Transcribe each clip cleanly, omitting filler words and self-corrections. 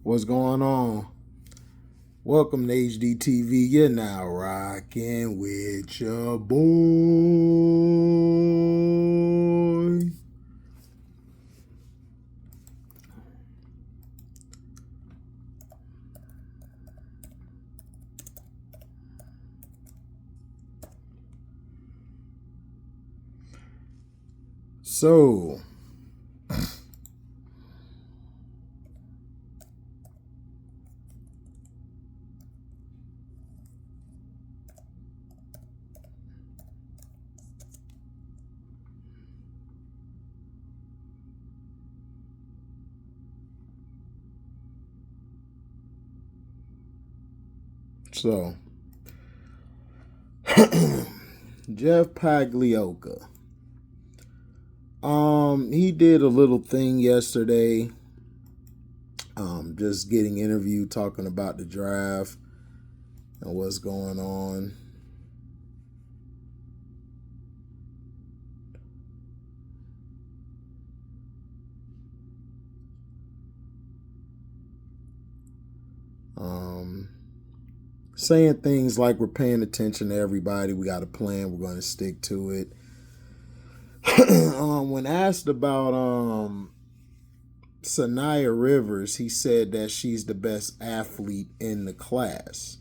What's going on? Welcome to HDiiTV. You're now rocking with your boy. So, Jeff Pagliocca. He did a little thing yesterday. Just getting interviewed, talking about the draft and what's going on. Saying things like we're paying attention to everybody. We got a plan. We're going to stick to it. When asked about Sanaya Rivers, he said that she's the best athlete in the class.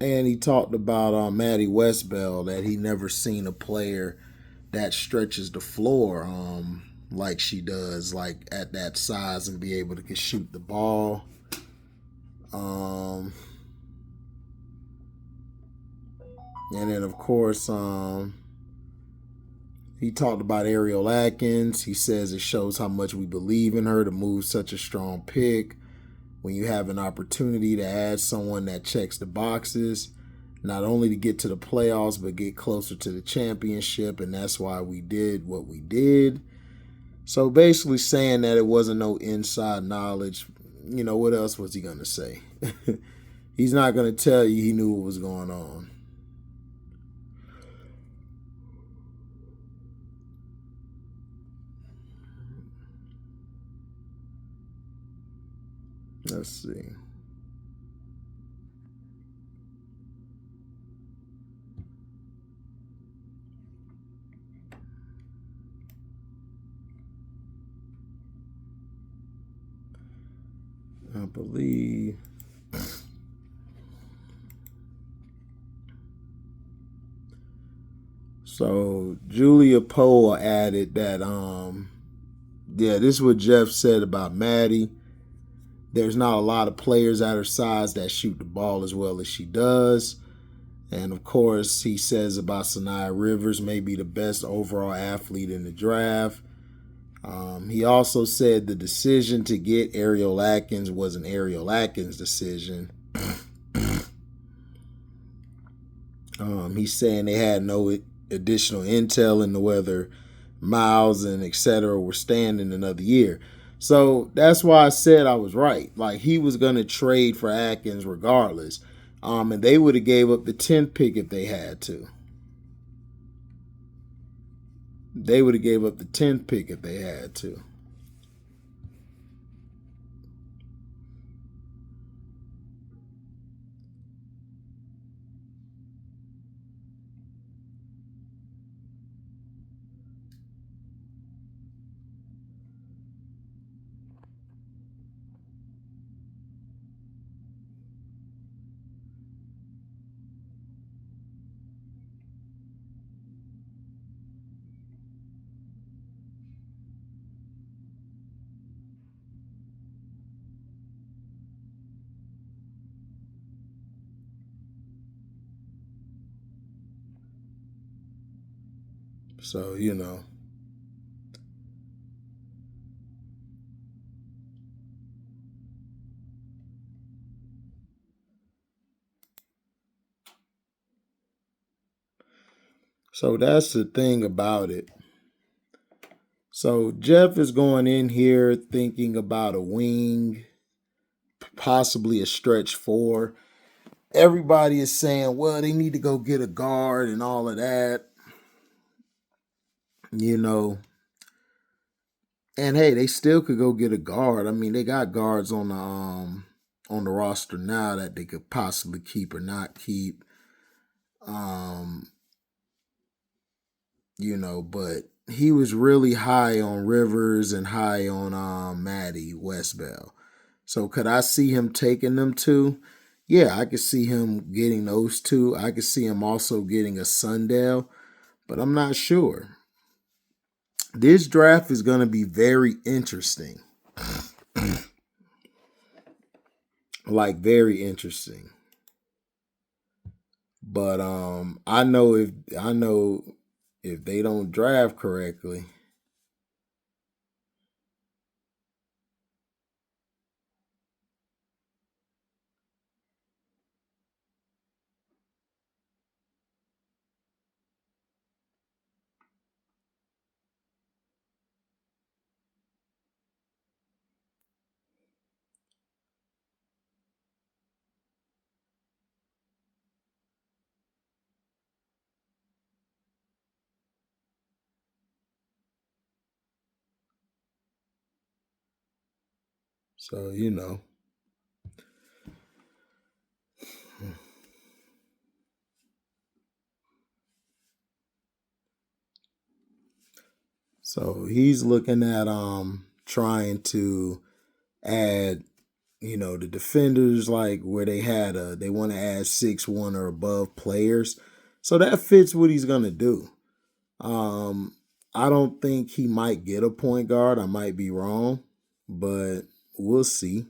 And he talked about Maddie Westbeld, that he never seen a player that stretches the floor like she does, like at that size, and be able to shoot the ball. And then of course he talked about Ariel Atkins. He says it shows how much we believe in her to move such a strong pick when you have an opportunity to add someone that checks the boxes, not only to get to the playoffs, but get closer to the championship. And that's why we did what we did. So basically saying that it wasn't no inside knowledge. You know, what else was he going to say? He's not going to tell you he knew what was going on. Let's see. I believe so. Julia Poe added that this is what Jeff said about Maddie. There's not a lot of players at her size that shoot the ball as well as she does. And of course, he says about Sanaya Rivers, maybe the best overall athlete in the draft. He also said the decision to get Ariel Atkins was an Ariel Atkins decision. He's saying they had no additional intel into whether Miles and etc. were standing another year. So that's why I said I was right. Like, he was going to trade for Atkins regardless. And they would have gave up the 10th pick if they had to. They would have gave up the 10th pick if they had to. So, you know. So that's the thing about it. So Jeff is going in here thinking about a wing, possibly a stretch 4. everybody is saying, well, they need to go get a guard and all of that, you know. And hey, they still could go get a guard. I mean, they got guards on the roster now that they could possibly keep or not keep. You know, but he was really high on Rivers and high on Maddie westbeld. So could I see him taking them two? Yeah, I could see him getting those two. I could see him also getting a Sundell, but I'm not sure. This draft is going to be very interesting. Like very interesting. But I know if they don't draft correctly. So, you know. So he's looking at trying to add, you know, the defenders, like where they had they want to add 6'1" or above players. So that fits what he's gonna do. I don't think he might get a point guard. I might be wrong, but we'll see.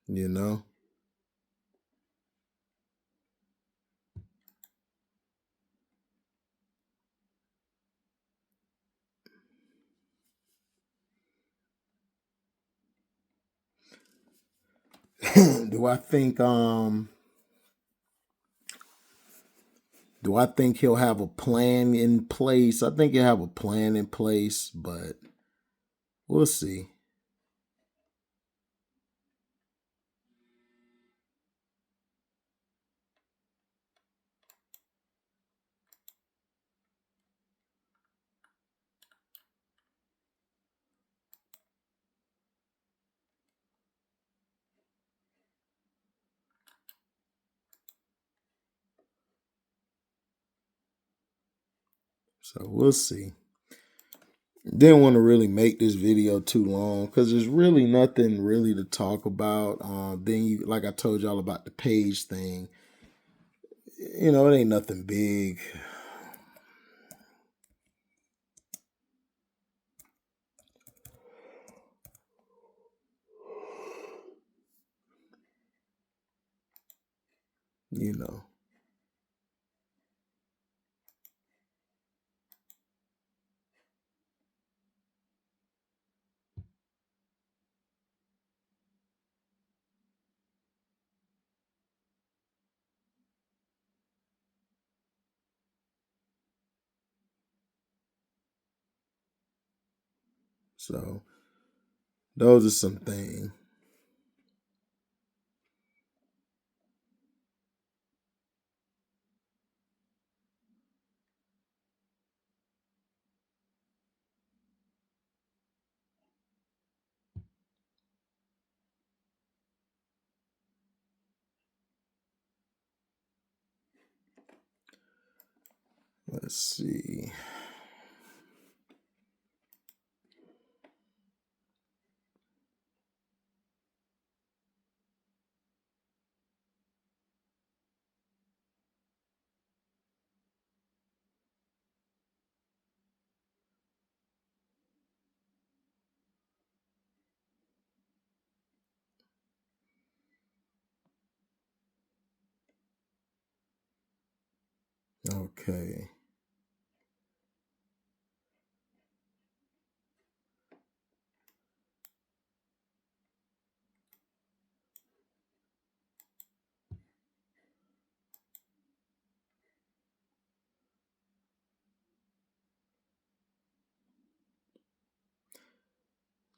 You know. do I think do I think he'll have a plan in place? I think he'll have a plan in place, but we'll see. So we'll see. Didn't want to really make this video too long because there's really nothing really to talk about. Then you, like I told y'all about the page thing, you know, it ain't nothing big. You know. So those are some things. Let's see. Okay.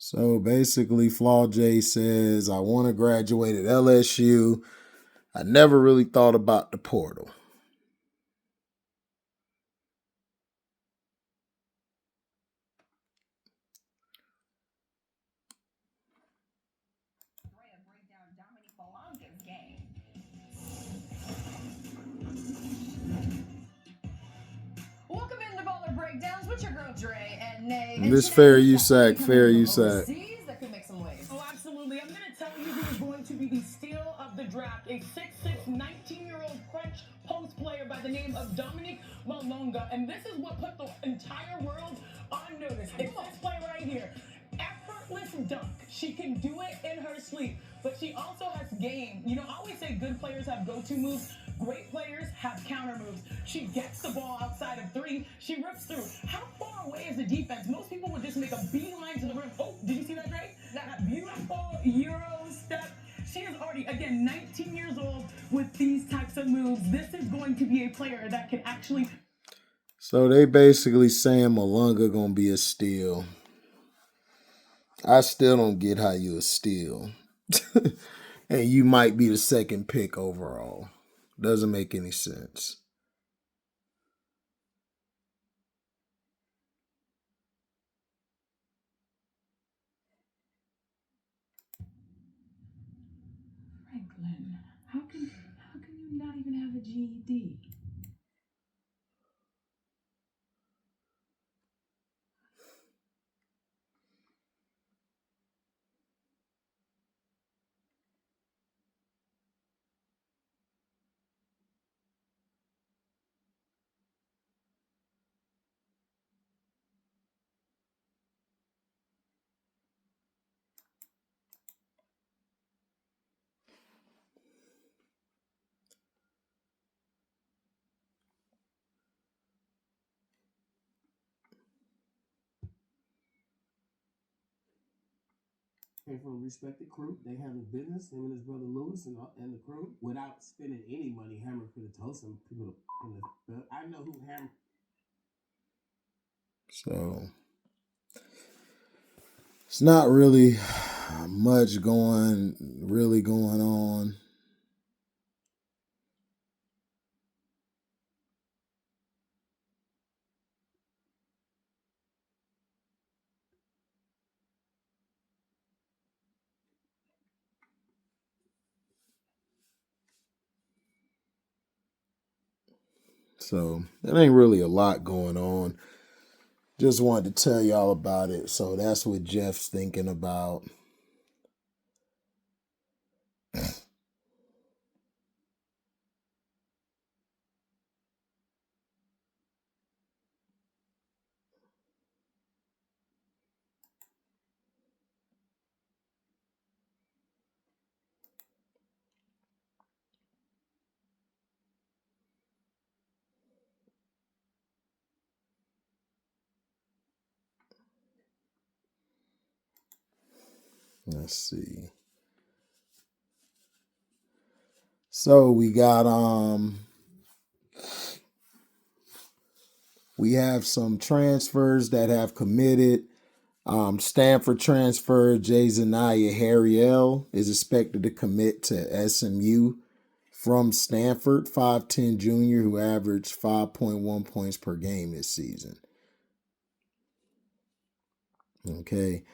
So basically, Flaw J says, I want to graduate at LSU. I never really thought about the portal. Welcome into Baller Breakdowns with your girl Dre and Nay. This fair USAC, fair USAC. That could make some waves. Oh, absolutely. I'm going to tell you who is going to be the steal of the draft. A 6'6", 19-year-old French post player by the name of Dominique Malonga. And this is what put the entire world on notice. It's this play right here. Effortless dunk. She can do it in her sleep, but she also has game. You know, I always say good players have go-to moves. Great players have counter moves. She gets the ball outside of three. She rips through. How far away is the defense? Most people would just make a beeline to the rim. Oh, did you see that, Drake? That beautiful Euro step. She is already, again, 19 years old with these types of moves. This is going to be a player that can actually... So they basically saying Malunga gonna be a steal. I still don't get how you a steal. And you might be the second pick overall. Doesn't make any sense. Franklin, how can you not even have a GED? Came from a respected crew. They handled business, him and his brother Lewis and the crew, without spending any money. Hammer could have told some people to. I know who Hammer. So it's not really much going on. So it ain't really a lot going on. Just wanted to tell y'all about it. So that's what Jeff's thinking about. Let's see. So we got we have some transfers that have committed. Stanford transfer Jazaniah Harriel is expected to commit to SMU from Stanford, 5'10" junior who averaged 5.1 points per game this season. Okay.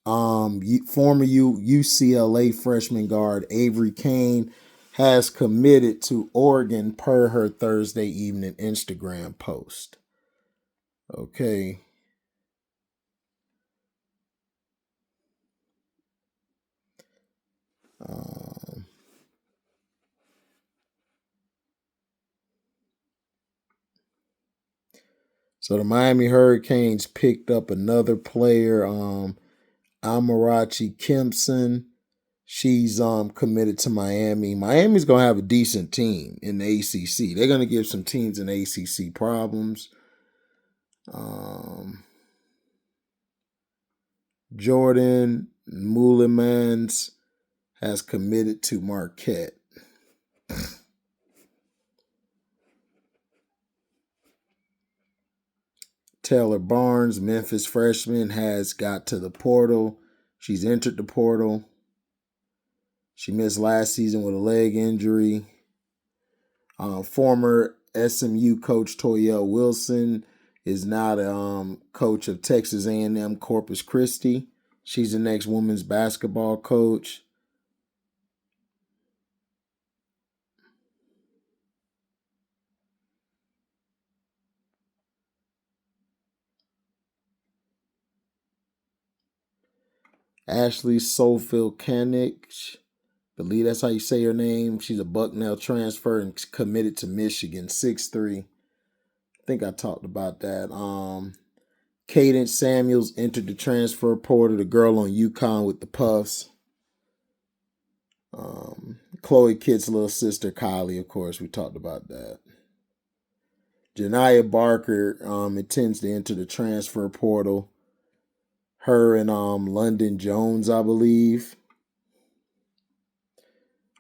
Former UCLA freshman guard Avery Kane has committed to Oregon per her Thursday evening Instagram post. Okay. So the Miami Hurricanes picked up another player, Amarachi Kempson. She's committed to Miami. Miami's gonna have a decent team in the ACC. They're gonna give some teams in the ACC problems. Jordan Moulemans has committed to Marquette. Taylor Barnes, Memphis freshman, has got to the portal. She's entered the portal. She missed last season with a leg injury. Former SMU coach Toyelle Wilson is now the coach of Texas A&M Corpus Christi. She's the next women's basketball coach. Ashley Soulfield-Canich, believe that's how you say her name. She's a Bucknell transfer and committed to Michigan, 6'3". I think I talked about that. Cadence Samuels entered the transfer portal, the girl on UConn with the Puffs. Chloe Kitt's little sister, Kylie, of course, we talked about that. Janiah Barker intends to enter the transfer portal. Her and London Jones, I believe.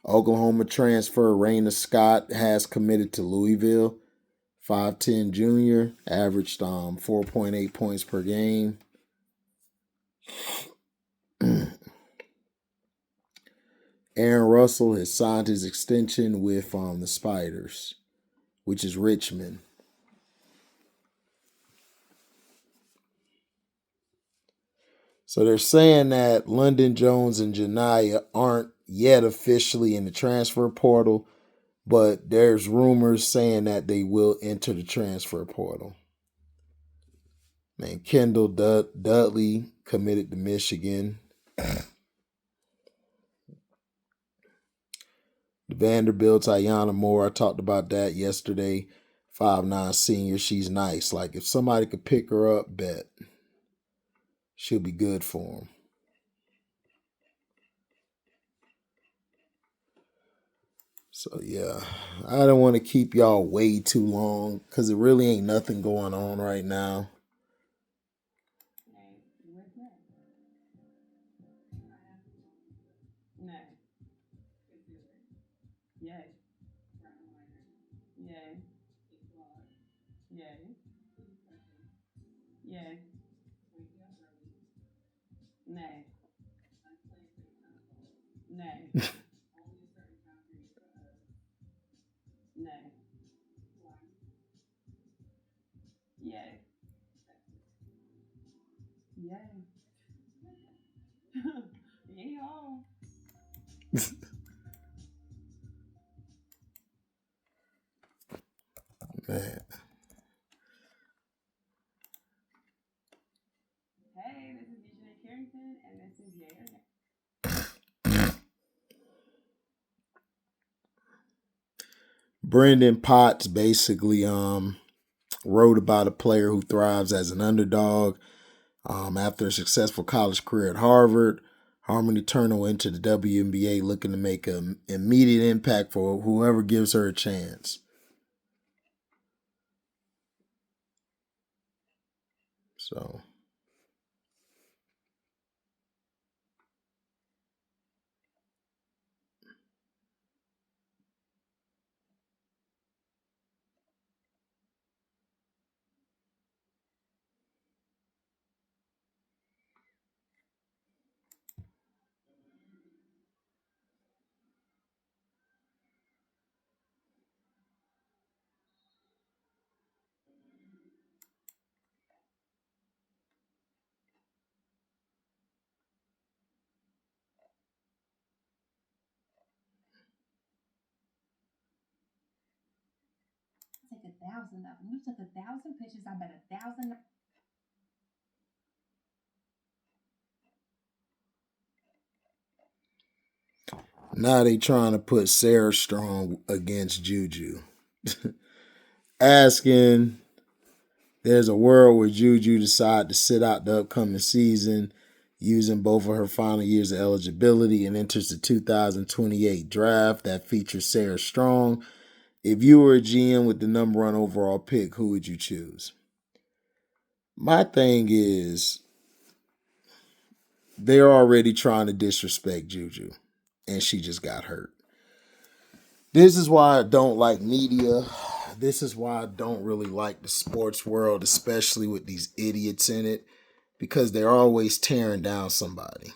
Oklahoma transfer Raina Scott has committed to Louisville. 5'10" junior, averaged 4.8 points per game. Aaron Russell has signed his extension with the Spiders, which is Richmond. So they're saying that London Jones and Janiah aren't yet officially in the transfer portal, but there's rumors saying that they will enter the transfer portal. Man, Kendall Dudley committed to Michigan. The Vanderbilt's Aiyana Moore, I talked about that yesterday. 5'9" senior, she's nice. Like, if somebody could pick her up, bet. She'll be good for them. So, yeah, I don't want to keep y'all way too long because it really ain't nothing going on right now. Man. Hey, this is DJ Carrington, and this is Yay or Nay. Brendan Potts basically wrote about a player who thrives as an underdog. After a successful college career at Harvard, Harmony Turner went to the WNBA looking to make an immediate impact for whoever gives her a chance. So, Take 1,000 of them. You took 1,000 pictures. I bet 1,000. now they trying to put Sarah Strong against Juju. Asking, there's a world where Juju decide to sit out the upcoming season using both of her final years of eligibility and enters the 2028 draft that features Sarah Strong. If you were a GM with the number 1 overall pick, who would you choose? My thing is, they're already trying to disrespect Juju, and she just got hurt. This is why I don't like media. This is why I don't really like the sports world, especially with these idiots in it, because they're always tearing down somebody.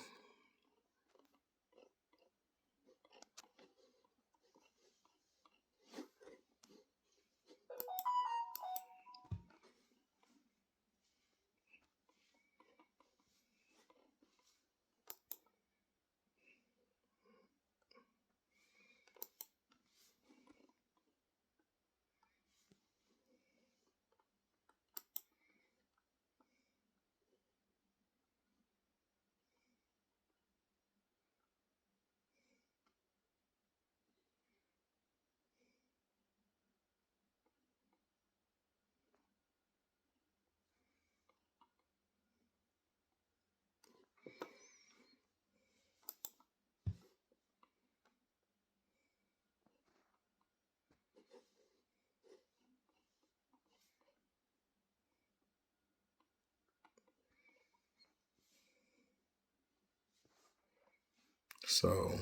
So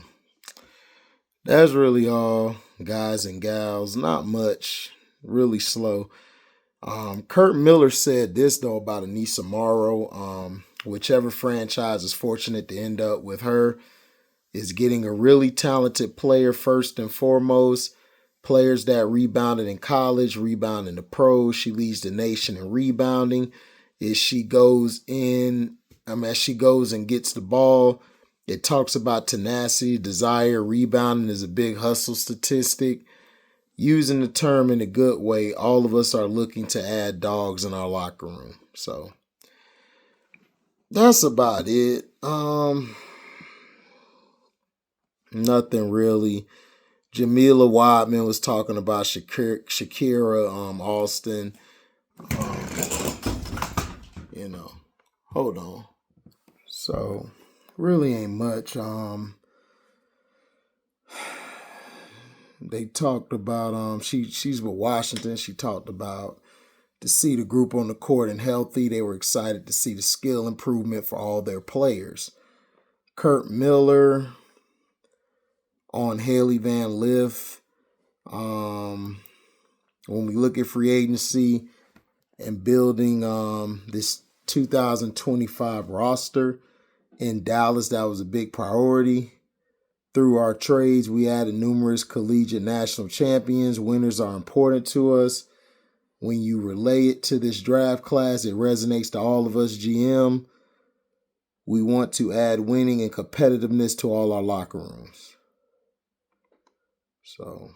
that's really all, guys and gals. Not much, really slow. Kurt Miller said this though about Anissa Morrow. Whichever franchise is fortunate to end up with her is getting a really talented player first and foremost. Players that rebounded in college, rebound in the pros. She leads the nation in rebounding. As she goes and gets the ball, it talks about tenacity, desire, rebounding is a big hustle statistic. Using the term in a good way, all of us are looking to add dogs in our locker room. So that's about it. Nothing really. Jamila Wadman was talking about Shakira Alston. Hold on. So really ain't much. They talked about she's with Washington. She talked about to see the group on the court and healthy. They were excited to see the skill improvement for all their players. Kurt Miller on Haley Van Lith. When we look at free agency and building this 2025 roster in Dallas, that was a big priority. Through our trades, we added numerous collegiate national champions. Winners are important to us. When you relay it to this draft class, it resonates to all of us GM. We want to add winning and competitiveness to all our locker rooms. So,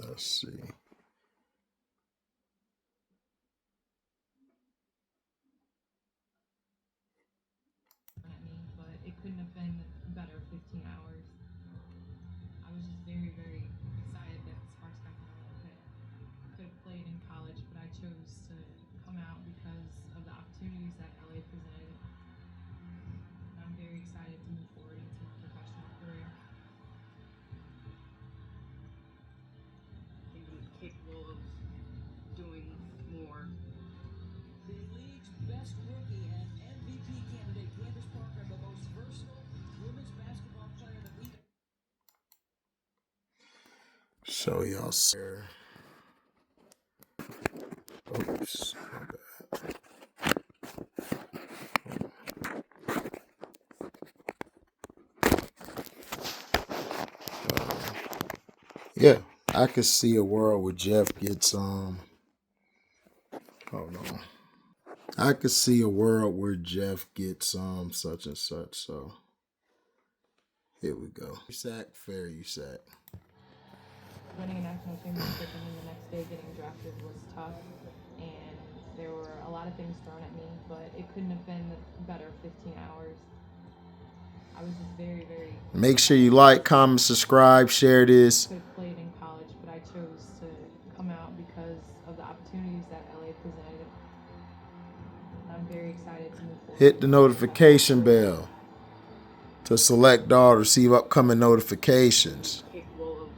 let's see. But it couldn't have been better 15 hours. I was just very, very excited that Sparks got the that could have played in college, but I chose to come out because of the opportunities that LA presented. I'm very excited to move forward into my professional career. I think I'm capable of doing more. The league's best rookie and MVP candidate, Candace Parker, the most versatile women's basketball player that we've Show y'all, sir. Oops, my bad. Yeah, I could see a world where Jeff gets hold on. I could see a world where Jeff gets such and such. So here we go. You sack. Winning a national championship and then the next day getting drafted was tough, and there were a lot of things thrown at me, but it couldn't have been better 15 hours. I was just very, very... Make sure you like, comment, subscribe, share this. I could have played in college, but I chose to come out because of the opportunities that LA presented. I'm very excited to move forward. Hit the notification bell to select all to receive upcoming notifications. Capable of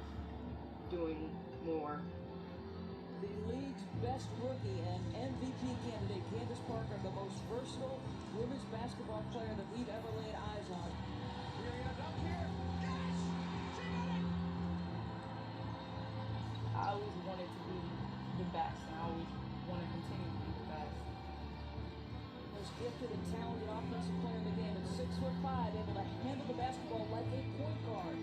doing more. The league's best rookie and MVP candidate, Candace Parker, the most versatile women's basketball player that we've ever laid eyes on. I always wanted to be the best, and I always want to continue to be the best. Most gifted and talented offensive player in the game at 6'5", able to handle the basketball like a point guard.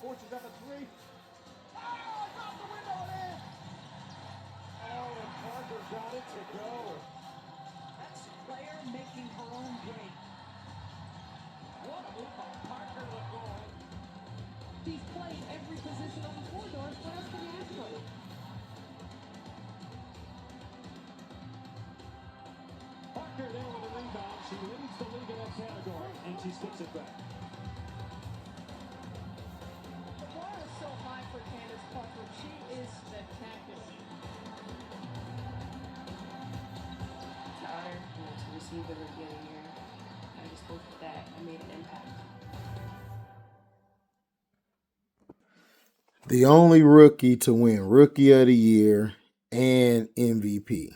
Fortune's up a three. Oh, it's off the window and in. to go. That's player making her own break. What a move by Parker to goal. He's played every position on the floor, Doris. What else can you ask for? Parker there with a rebound. She leads the league in that category, and she sticks it back. The bar is so high for Candace Parker. She is spectacular. To honor and to receive the Rookie of the Year. I just hope that I made an impact. The only rookie to win Rookie of the Year and MVP.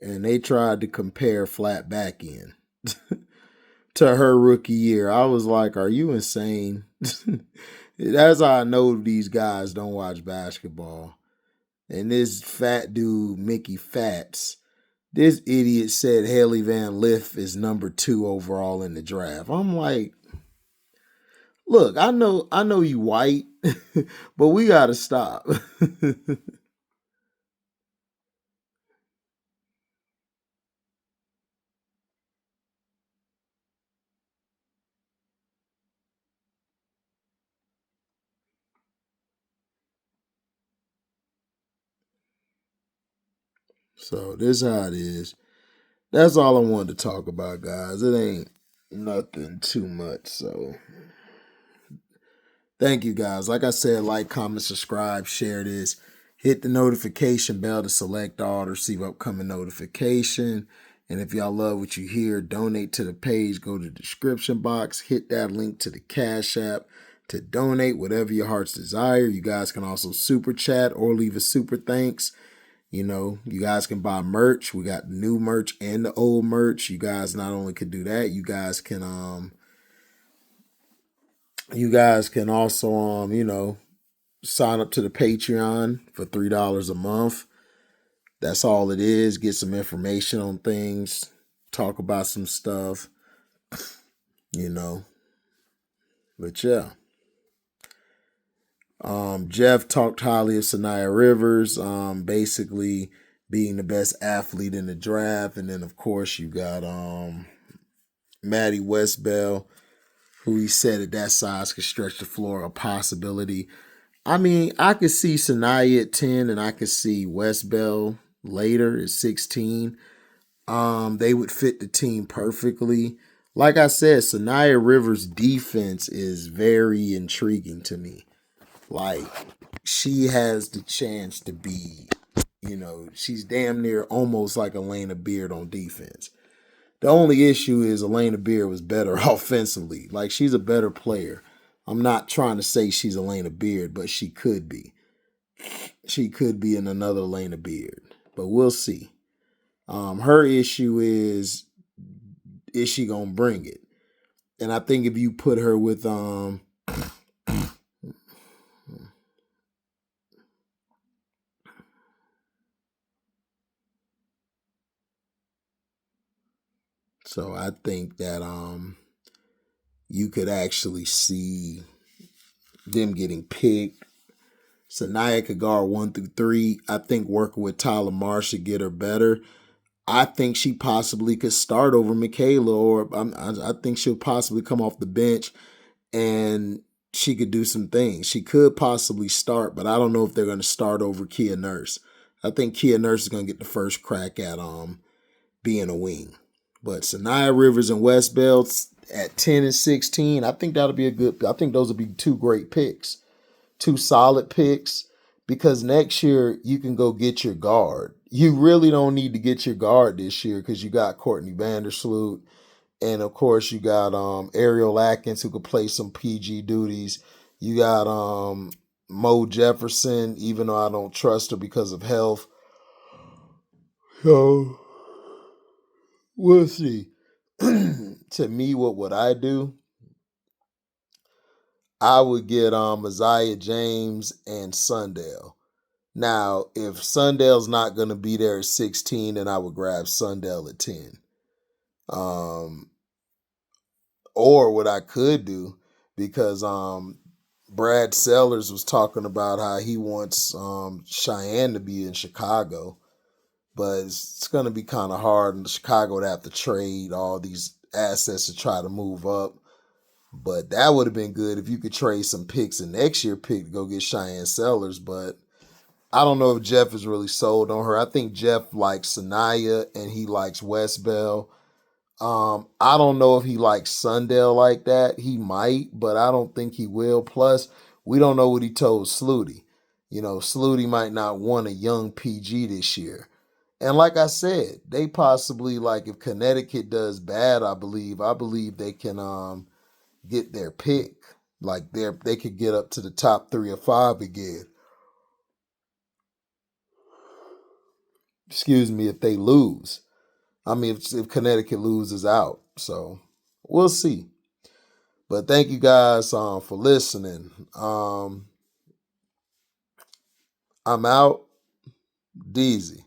And they tried to compare flat back end to her rookie year. I was like, are you insane? That's how I know these guys don't watch basketball. And this fat dude, Mickey Fats, this idiot said Haley Van Lith is number 2 overall in the draft. I'm like, look, I know you white, but we gotta stop. So this is how it is. That's all I wanted to talk about, guys. It ain't nothing too much. So thank you, guys. Like I said, like, comment, subscribe, share this. Hit the notification bell to select all to receive upcoming notification. And if y'all love what you hear, donate to the page. Go to the description box. Hit that link to the Cashapp to donate whatever your heart's desire. You guys can also super chat or leave a super thanks. You know, you guys can buy merch. We got new merch and the old merch. You guys not only can do that, you guys can also you know, sign up to the Patreon for $3 a month. That's all it is. Get some information on things, talk about some stuff, you know. But yeah. Jeff talked highly of Sanaya Rivers, basically being the best athlete in the draft. And then, of course, you got Maddie Westbeld, who he said at that size could stretch the floor, a possibility. I mean, I could see Sanaya at 10 and I could see Westbeld later at 16. They would fit the team perfectly. Like I said, Sanaya Rivers' defense is very intriguing to me. Like, she has the chance to be, you know, she's damn near almost like Elena Beard on defense. The only issue is Elena Beard was better offensively. Like, she's a better player. I'm not trying to say she's Elena Beard, but she could be. She could be in another Elena Beard, but we'll see. Her issue is she gonna bring it? And I think if you put her with so I think that you could actually see them getting picked. Sanaya could guard 1 through 3. I think working with Tyler Marsh should get her better. I think she possibly could start over Michaela, or I think she'll possibly come off the bench and she could do some things. She could possibly start, but I don't know if they're going to start over Kia Nurse. I think Kia Nurse is going to get the first crack at being a wing. But Sanaya Rivers and Westbeld at 10 and 16, I think that'll be I think those will be 2 great picks. 2 solid picks, because next year you can go get your guard. You really don't need to get your guard this year because you got Courtney Vandersloot, and of course you got Ariel Atkins, who could play some PG duties. You got Mo Jefferson, even though I don't trust her because of health. So we'll see. To me, what would I do? I would get Isaiah James and Sundell. Now, if Sundell's not going to be there at 16, then I would grab Sundell at 10. Or what I could do, because Brad Sellers was talking about how he wants Cheyenne to be in Chicago, but it's going to be kind of hard in Chicago to have to trade all these assets to try to move up. But that would have been good if you could trade some picks and next year pick to go get Cheyenne Sellers. But I don't know if Jeff is really sold on her. I think Jeff likes Sanaya and he likes Westbeld. I don't know if he likes Sundell like that. He might, but I don't think he will. Plus, we don't know what he told Sluty. Sluty might not want a young PG this year. And like I said, they possibly, like, if Connecticut does bad, I believe they can get their pick. Like they could get up to the top 3 or 5 again. Excuse me, if they lose. I mean, if Connecticut loses out. So we'll see. But thank you guys for listening. I'm out. Deezy.